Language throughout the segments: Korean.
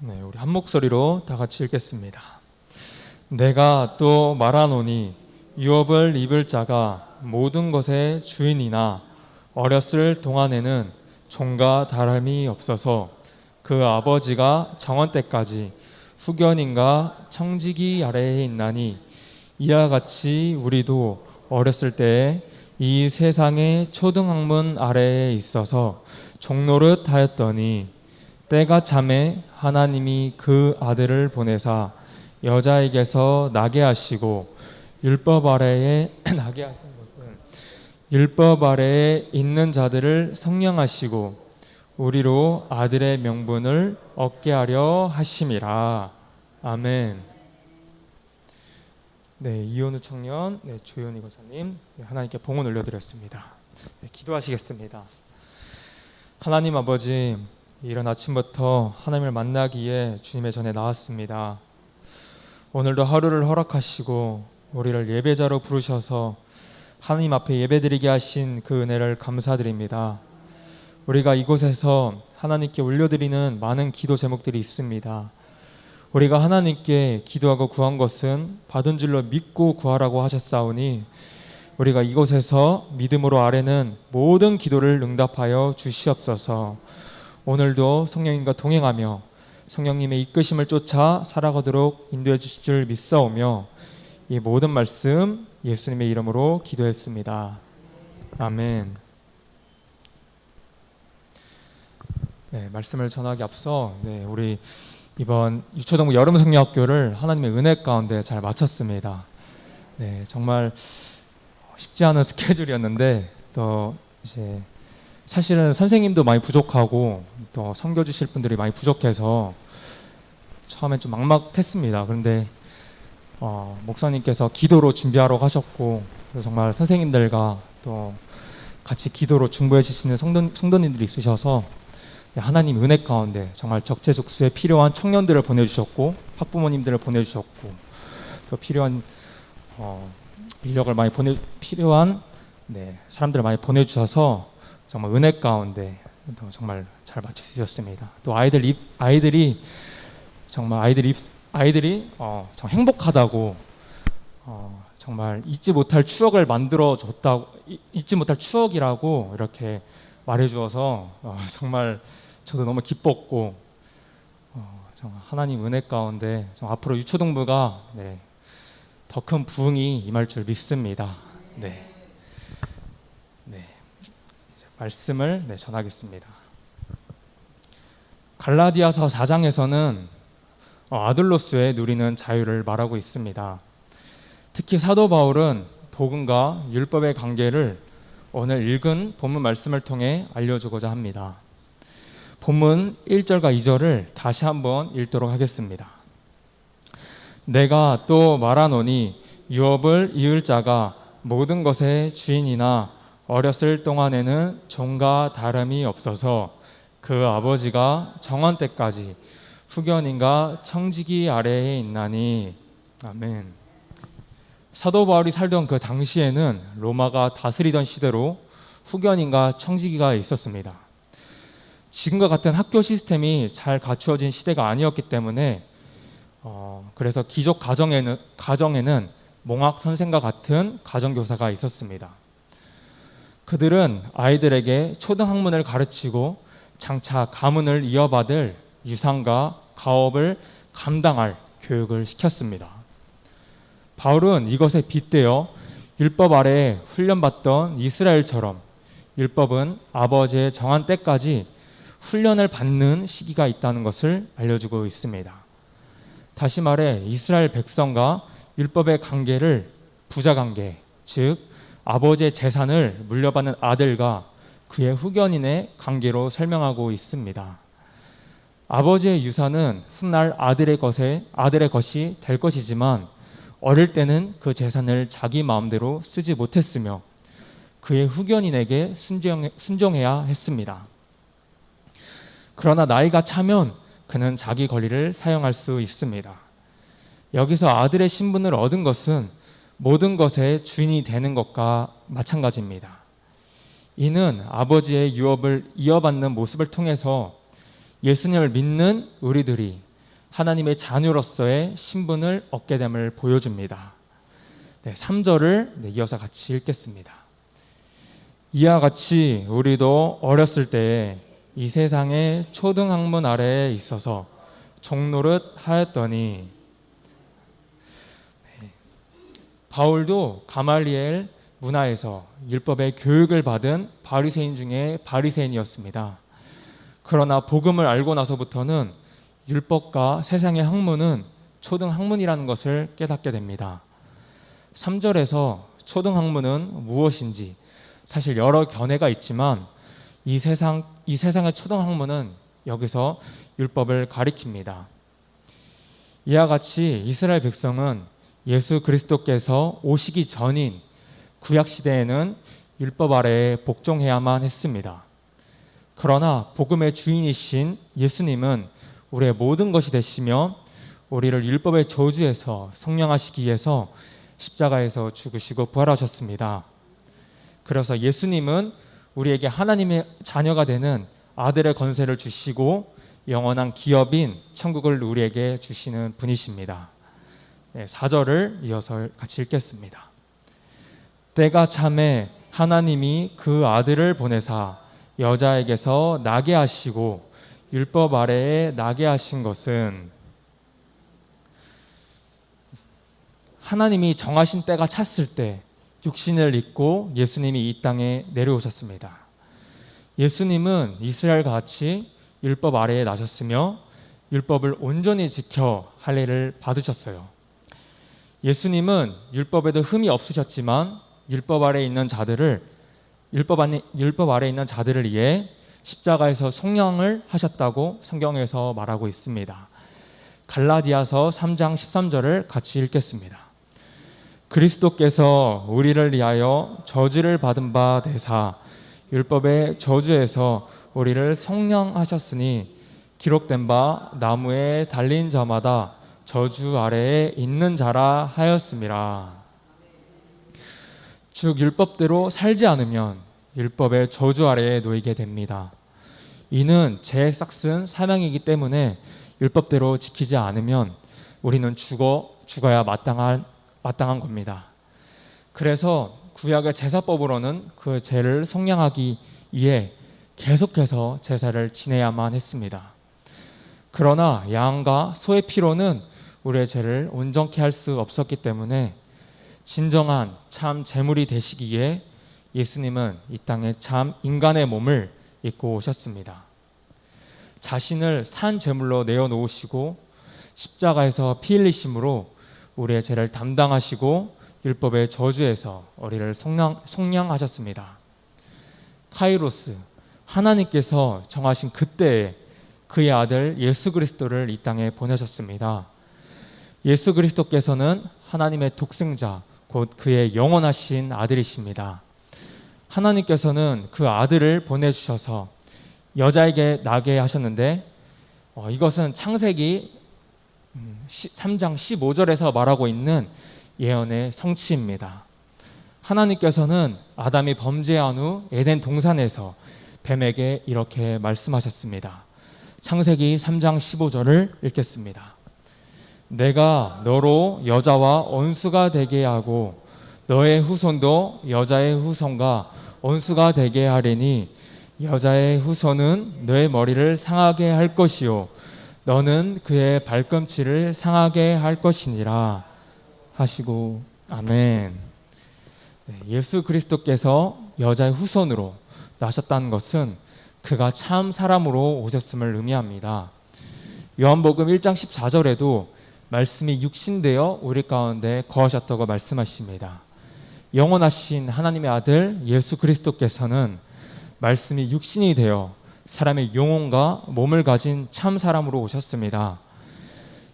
네, 우리 한 목소리로 다 같이 읽겠습니다. 내가 또 말하노니 유업을 입을 자가 모든 것의 주인이나 어렸을 동안에는 종과 다름이 없어서 그 아버지가 정한 때까지 후견인과 청지기 아래에 있나니 이와 같이 우리도 어렸을 때에 이 세상의 초등학문 아래에 있어서 종노릇 하였더니 때가 참에 하나님이 그 아들을 보내사 여자에게서 나게 하시고 율법 아래에 나게 하신 것은 율법 아래에 있는 자들을 성령하시고 우리로 아들의 명분을 얻게 하려 하심이라. 아멘. 네, 이현우 청년, 조현희 거사님, 하나님께 봉헌 올려드렸습니다. 기도하시겠습니다. 하나님 아버지, 이른 아침부터 하나님을 만나기 위해 주님의 전에 나왔습니다. 오늘도 하루를 허락하시고 우리를 예배자로 부르셔서 하나님 앞에 예배드리게 하신 그 은혜를 감사드립니다. 우리가 이곳에서 하나님께 올려드리는 많은 기도 제목들이 있습니다. 우리가 하나님께 기도하고 구한 것은 받은 줄로 믿고 구하라고 하셨사오니 우리가 이곳에서 믿음으로 아뢰는 모든 기도를 응답하여 주시옵소서. 오늘도 성령님과 동행하며 성령님의 이끄심을 쫓아 살아가도록 인도해 주실 줄 믿사오며 이 모든 말씀 예수님의 이름으로 기도했습니다. 아멘. 네, 말씀을 전하기 앞서 우리 이번 유초동부 여름성령학교를 하나님의 은혜 가운데 잘 마쳤습니다. 정말 쉽지 않은 스케줄이었는데 또 이제 사실은 선생님도 많이 부족하고 또 섬겨주실 분들이 많이 부족해서 처음엔 좀 막막했습니다. 그런데 목사님께서 기도로 준비하라고 하셨고 정말 선생님들과 또 같이 기도로 중보해 주시는 성도님들이 있으셔서 하나님 은혜 가운데 정말 적재적소에 필요한 청년들을 보내주셨고 학부모님들을 보내주셨고 또 필요한 인력을 많이 필요한 사람들을 많많이 보내주셔서 정말 은혜 가운데 정말 잘 마치셨습니다. 또 아이들이 정말 정말 행복하다고 정말 잊지 못할 추억을 만들어줬다고 잊지 못할 추억이라고 이렇게 말해주어서 정말 저도 너무 기뻤고 정말 하나님 은혜 가운데 앞으로 유초동부가 더 큰 부흥이 임할 줄 믿습니다. 말씀을 전하겠습니다. 갈라디아서 4장에서는 아들로서의 누리는 자유를 말하고 있습니다. 특히 사도 바울은 복음과 율법의 관계를 오늘 읽은 본문 말씀을 통해 알려주고자 합니다. 본문 1절과 2절을 다시 한번 읽도록 하겠습니다. 내가 또 말하노니 유업을 이을 자가 모든 것의 주인이나 어렸을 동안에는 종과 다름이 없어서 그 아버지가 정한 때까지 후견인과 청지기 아래에 있나니. 아멘. 사도 바울이 살던 그 당시에는 로마가 다스리던 시대로 후견인과 청지기가 있었습니다. 지금과 같은 학교 시스템이 잘 갖추어진 시대가 아니었기 때문에 그래서 귀족 가정에는 몽학 선생과 같은 가정교사가 있었습니다. 그들은 아이들에게 초등학문을 가르치고 장차 가문을 이어받을 유산과 가업을 감당할 교육을 시켰습니다. 바울은 이것에 빗대어 율법 아래에 훈련받던 이스라엘처럼 율법은 아버지의 정한 때까지 훈련을 받는 시기가 있다는 것을 알려주고 있습니다. 다시 말해 이스라엘 백성과 율법의 관계를 부자관계, 즉 아버지의 재산을 물려받는 아들과 그의 후견인의 관계로 설명하고 있습니다. 아버지의 유산은 훗날 아들의 것이 될 것이지만 어릴 때는 그 재산을 자기 마음대로 쓰지 못했으며 그의 후견인에게 순종해야 했습니다. 그러나 나이가 차면 그는 자기 권리를 사용할 수 있습니다. 여기서 아들의 신분을 얻은 것은 모든 것의 주인이 되는 것과 마찬가지입니다. 이는 아버지의 유업을 이어받는 모습을 통해서 예수님을 믿는 우리들이 하나님의 자녀로서의 신분을 얻게 됨을 보여줍니다. 3절을 이어서 같이 읽겠습니다. 이와 같이 우리도 어렸을 때에 이 세상의 초등학문 아래에 있어서 종노릇 하였더니, 바울도 가말리엘 문화에서 율법의 교육을 받은 바리새인 중에 바리새인이었습니다. 그러나 복음을 알고 나서부터는 율법과 세상의 학문은 초등학문이라는 것을 깨닫게 됩니다. 3절에서 초등학문은 무엇인지 사실 여러 견해가 있지만 이 세상의 초등학문은 여기서 율법을 가리킵니다. 이와 같이 이스라엘 백성은 예수 그리스도께서 오시기 전인 구약 시대에는 율법 아래에 복종해야만 했습니다. 그러나 복음의 주인이신 예수님은 우리의 모든 것이 되시며 우리를 율법의 저주에서 성령하시기 위해서 십자가에서 죽으시고 부활하셨습니다. 그래서 예수님은 우리에게 하나님의 자녀가 되는 아들의 권세를 주시고 영원한 기업인 천국을 우리에게 주시는 분이십니다. 4절을 이어서 같이 읽겠습니다. 때가 참에 하나님이 그 아들을 보내사 여자에게서 나게 하시고 율법 아래에 나게 하신 것은, 하나님이 정하신 때가 찼을 때 육신을 입고 예수님이 이 땅에 내려오셨습니다. 예수님은 이스라엘과 같이 율법 아래에 나셨으며 율법을 온전히 지켜 할례를 받으셨어요. 예수님은 율법에도 흠이 없으셨지만 율법 아래에 있는 자들을 위해 십자가에서 속량을 하셨다고 성경에서 말하고 있습니다. 갈라디아서 3장 13절을 같이 읽겠습니다. 그리스도께서 우리를 위하여 저주를 받은 바 되사 율법의 저주에서 우리를 속량하셨으니 기록된 바 나무에 달린 자마다 저주 아래에 있는 자라 하였음이라. 즉 율법대로 살지 않으면 율법의 저주 아래에 놓이게 됩니다. 이는 죄의 싹슨 사명이기 때문에 율법대로 지키지 않으면 우리는 죽어야 마땅한 겁니다. 그래서 구약의 제사법으로는 그 죄를 속량하기 위해 계속해서 제사를 지내야만 했습니다. 그러나 양과 소의 피로는 우리의 죄를 온전케 할 수 없었기 때문에 진정한 참 제물이 되시기에 예수님은 이 땅에 참 인간의 몸을 입고 오셨습니다. 자신을 산 제물로 내어놓으시고 십자가에서 피 흘리심으로 우리의 죄를 담당하시고 율법의 저주에서 우리를 속량하셨습니다. 카이로스, 하나님께서 정하신 그때에 그의 아들 예수 그리스도를 이 땅에 보내셨습니다. 예수 그리스도께서는 하나님의 독생자, 곧 그의 영원하신 아들이십니다. 하나님께서는 그 아들을 보내주셔서 여자에게 나게 하셨는데 이것은 창세기 3장 15절에서 말하고 있는 예언의 성취입니다. 하나님께서는 아담이 범죄한 후 에덴 동산에서 뱀에게 이렇게 말씀하셨습니다. 창세기 3장 15절을 읽겠습니다. 내가 너로 여자와 원수가 되게 하고 너의 후손도 여자의 후손과 원수가 되게 하리니 여자의 후손은 너의 머리를 상하게 할 것이요 너는 그의 발꿈치를 상하게 할 것이니라 하시고 아멘. 예수 그리스도께서 여자의 후손으로 나셨다는 것은 그가 참 사람으로 오셨음을 의미합니다. 요한복음 1장 14절에도 말씀이 육신되어 우리 가운데 거하셨다고 말씀하십니다. 영원하신 하나님의 아들 예수 그리스도께서는 말씀이 육신이 되어 사람의 영혼과 몸을 가진 참 사람으로 오셨습니다.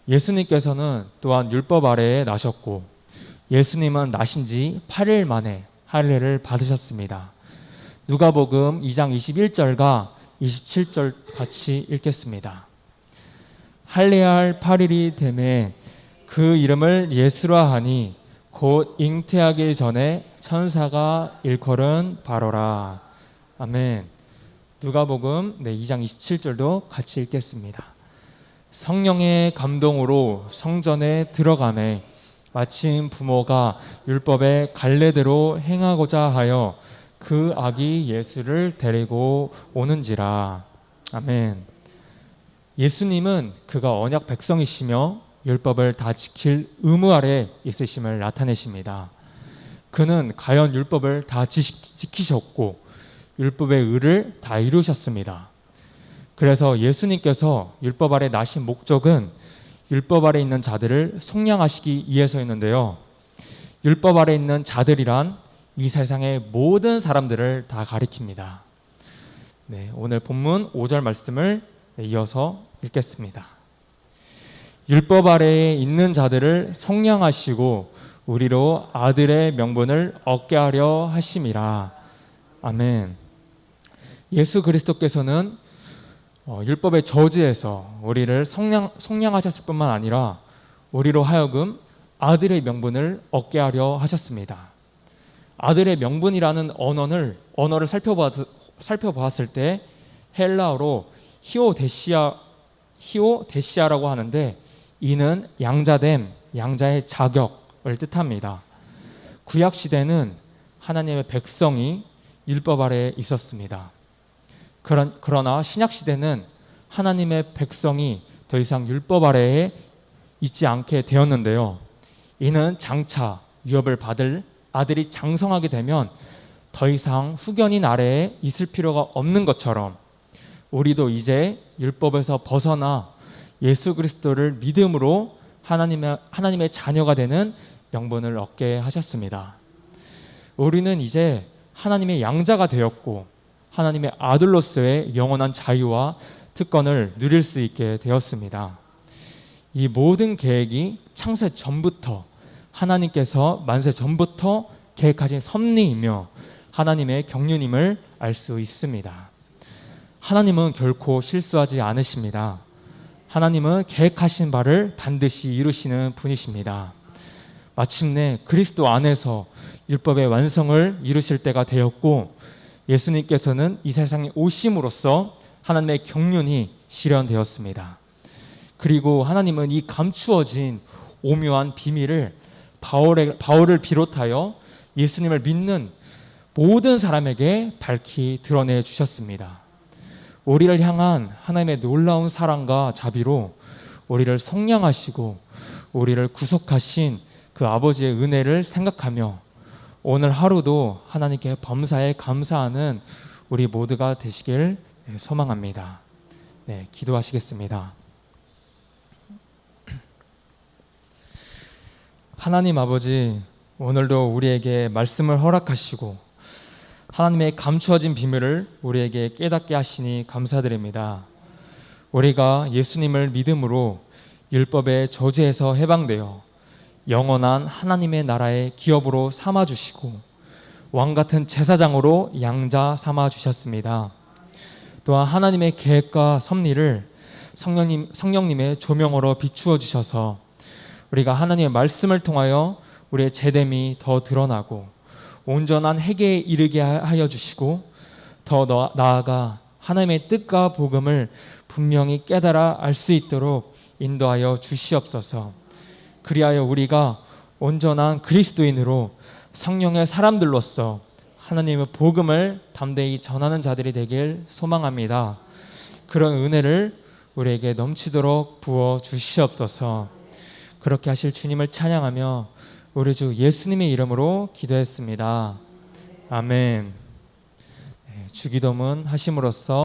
예수님께서는 또한 율법 아래에 나셨고 예수님은 나신 지 8일 만에 할례를 받으셨습니다. 누가복음 2장 21절과 27절 같이 읽겠습니다. 할례할 8일이 되매 그 이름을 예수라 하니 곧 잉태하기 전에 천사가 일컬은 바로라. 아멘. 누가복음 2장 27절도 같이 읽겠습니다. 성령의 감동으로 성전에 들어가매 마침 부모가 율법의 갈례대로 행하고자 하여 그 아기 예수를 데리고 오는지라. 아멘. 예수님은 그가 언약 백성이시며 율법을 다 지킬 의무 아래 있으심을 나타내십니다. 그는 과연 율법을 다 지키셨고 율법의 의를 다 이루셨습니다. 그래서 예수님께서 율법 아래 나신 목적은 율법 아래 있는 자들을 속량하시기 위해서였는데요. 율법 아래 있는 자들이란 이 세상의 모든 사람들을 다 가리킵니다. 네, 오늘 본문 5절 말씀을 이어서 읽겠습니다. 율법 아래에 있는 자들을 속량하시고 우리로 아들의 명분을 얻게 하려 하심이라. 아멘. 예수 그리스도께서는 율법의 저주에서 우리를 속량하셨을 뿐만 아니라 우리로 하여금 아들의 명분을 얻게 하려 하셨습니다. 아들의 명분이라는 언어를 살펴보았을 때 헬라어로 히오데시아라고 하는데 이는 양자됨, 양자의 자격을 뜻합니다. 구약 시대는 하나님의 백성이 율법 아래에 있었습니다. 그러나 신약 시대는 하나님의 백성이 더 이상 율법 아래에 있지 않게 되었는데요. 이는 장차 유업을 받을 아들이 장성하게 되면 더 이상 후견인 아래에 있을 필요가 없는 것처럼 우리도 이제 율법에서 벗어나 예수 그리스도를 믿음으로 하나님의 자녀가 되는 명분을 얻게 하셨습니다. 우리는 이제 하나님의 양자가 되었고 하나님의 아들로서의 영원한 자유와 특권을 누릴 수 있게 되었습니다. 이 모든 계획이 창세 전부터 하나님께서 만세 전부터 계획하신 섭리이며 하나님의 경륜임을 알 수 있습니다. 하나님은 결코 실수하지 않으십니다. 하나님은 계획하신 바를 반드시 이루시는 분이십니다. 마침내 그리스도 안에서 율법의 완성을 이루실 때가 되었고 예수님께서는 이 세상에 오심으로써 하나님의 경륜이 실현되었습니다. 그리고 하나님은 이 감추어진 오묘한 비밀을 바울을 비롯하여 예수님을 믿는 모든 사람에게 밝히 드러내 주셨습니다. 우리를 향한 하나님의 놀라운 사랑과 자비로 우리를 속량하시고 우리를 구속하신 그 아버지의 은혜를 생각하며 오늘 하루도 하나님께 범사에 감사하는 우리 모두가 되시길 소망합니다. 네, 기도하시겠습니다. 하나님 아버지, 오늘도 우리에게 말씀을 허락하시고 하나님의 감추어진 비밀을 우리에게 깨닫게 하시니 감사드립니다. 우리가 예수님을 믿음으로 율법의 저주에서 해방되어 영원한 하나님의 나라의 기업으로 삼아주시고 왕같은 제사장으로 양자 삼아주셨습니다. 또한 하나님의 계획과 섭리를 성령님의 조명으로 비추어 주셔서 우리가 하나님의 말씀을 통하여 우리의 제됨이 더 드러나고 온전한 회개에 이르게 하여 주시고 더 나아가 하나님의 뜻과 복음을 분명히 깨달아 알 수 있도록 인도하여 주시옵소서. 그리하여 우리가 온전한 그리스도인으로 성령의 사람들로서 하나님의 복음을 담대히 전하는 자들이 되길 소망합니다. 그런 은혜를 우리에게 넘치도록 부어 주시옵소서. 그렇게 하실 주님을 찬양하며 우리 주 예수님의 이름으로 기도했습니다. 아멘. 주기도문 하심으로써